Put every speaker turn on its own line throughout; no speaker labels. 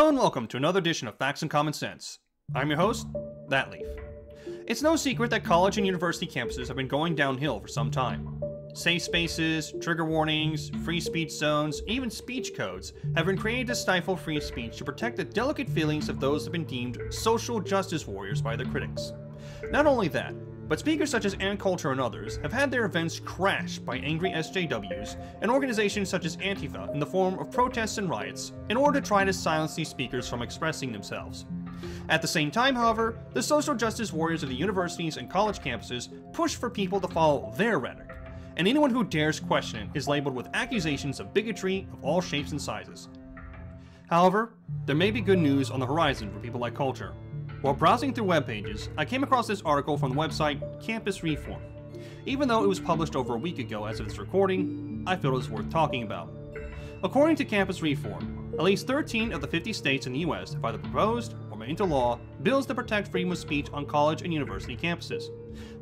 Hello and welcome to another edition of Facts and Common Sense. I'm your host, That Leaf. It's no secret that college and university campuses have been going downhill for some time. Safe spaces, trigger warnings, free speech zones, even speech codes have been created to stifle free speech to protect the delicate feelings of those who have been deemed social justice warriors by their critics. Not only that, but speakers such as Coulter and others have had their events crashed by angry SJWs and organizations such as Antifa in the form of protests and riots in order to try to silence these speakers from expressing themselves. At the same time, however, the social justice warriors of the universities and college campuses push for people to follow their rhetoric, and anyone who dares question it is labeled with accusations of bigotry of all shapes and sizes. However, there may be good news on the horizon for people like Coulter. While browsing through web pages, I came across this article from the website Campus Reform. Even though it was published over a week ago as of this recording, I feel it is worth talking about. According to Campus Reform, at least 13 of the 50 states in the US have either proposed or made into law bills that protect freedom of speech on college and university campuses.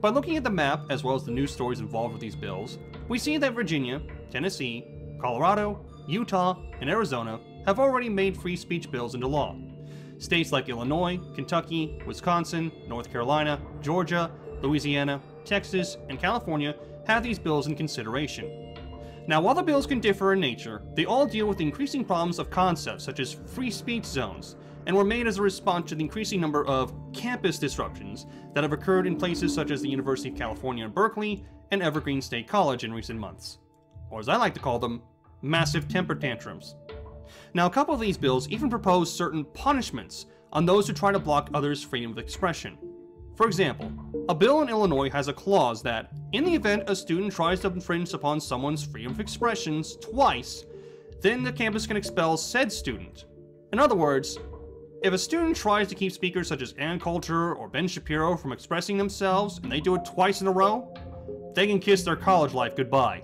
By looking at the map as well as the news stories involved with these bills, we see that Virginia, Tennessee, Colorado, Utah, and Arizona have already made free speech bills into law. States like Illinois, Kentucky, Wisconsin, North Carolina, Georgia, Louisiana, Texas, and California have these bills in consideration. Now, while the bills can differ in nature, they all deal with the increasing problems of concepts such as free speech zones, and were made as a response to the increasing number of campus disruptions that have occurred in places such as the University of California in Berkeley and Evergreen State College in recent months. Or as I like to call them, massive temper tantrums. Now, a couple of these bills even propose certain punishments on those who try to block others' freedom of expression. For example, a bill in Illinois has a clause that, in the event a student tries to infringe upon someone's freedom of expressions twice, then the campus can expel said student. In other words, if a student tries to keep speakers such as Coulter or Ben Shapiro from expressing themselves and they do it twice in a row, they can kiss their college life goodbye.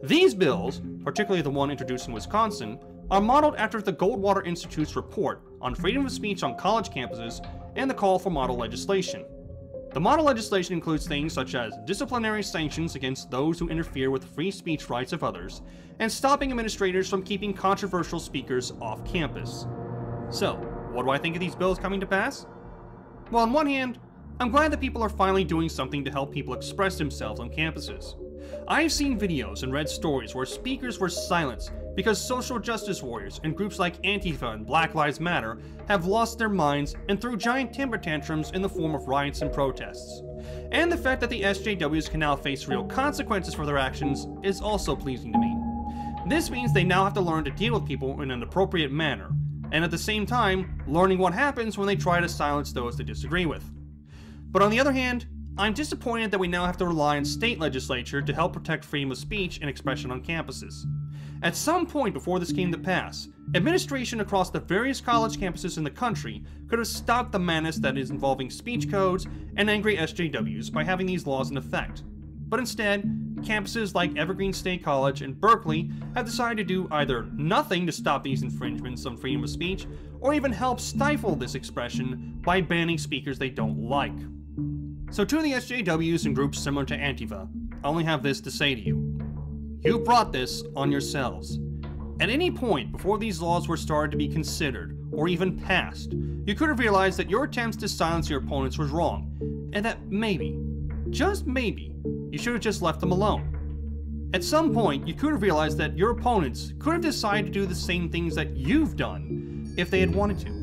These bills, particularly the one introduced in Wisconsin, are modeled after the Goldwater Institute's report on freedom of speech on college campuses and the call for model legislation. The model legislation includes things such as disciplinary sanctions against those who interfere with free speech rights of others, and stopping administrators from keeping controversial speakers off campus. So, what do I think of these bills coming to pass? Well, on one hand, I'm glad that people are finally doing something to help people express themselves on campuses. I've seen videos and read stories where speakers were silenced because social justice warriors and groups like Antifa and Black Lives Matter have lost their minds and threw giant temper tantrums in the form of riots and protests. And the fact that the SJWs can now face real consequences for their actions is also pleasing to me. This means they now have to learn to deal with people in an appropriate manner, and at the same time, learning what happens when they try to silence those they disagree with. But on the other hand, I'm disappointed that we now have to rely on state legislature to help protect freedom of speech and expression on campuses. At some point before this came to pass, administration across the various college campuses in the country could have stopped the madness that is involving speech codes and angry SJWs by having these laws in effect. But instead, campuses like Evergreen State College and Berkeley have decided to do either nothing to stop these infringements on freedom of speech, or even help stifle this expression by banning speakers they don't like. So to the SJWs and groups similar to Antifa, I only have this to say to you. You brought this on yourselves. At any point before these laws were started to be considered, or even passed, you could have realized that your attempts to silence your opponents was wrong, and that maybe, just maybe, you should have just left them alone. At some point, you could have realized that your opponents could have decided to do the same things that you've done if they had wanted to.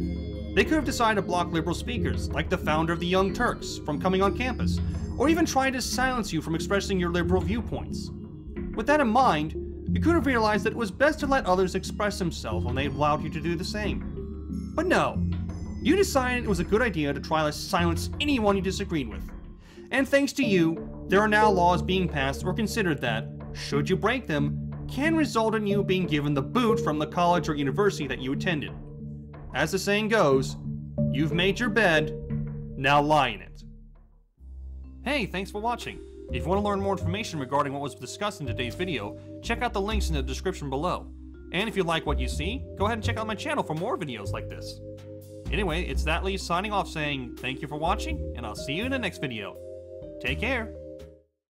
They could have decided to block liberal speakers, like the founder of the Young Turks, from coming on campus, or even try to silence you from expressing your liberal viewpoints. With that in mind, you could have realized that it was best to let others express themselves when they allowed you to do the same. But no, you decided it was a good idea to try to silence anyone you disagreed with. And thanks to you, there are now laws being passed or considered that, should you break them, can result in you being given the boot from the college or university that you attended. As the saying goes, you've made your bed, now lie in it. Hey, thanks for watching. If you want to learn more information regarding what was discussed in today's video, check out the links in the description below. And if you like what you see, go ahead and check out my channel for more videos like this. Anyway, it's That Leaf signing off saying thank you for watching, and I'll see you in the next video. Take care!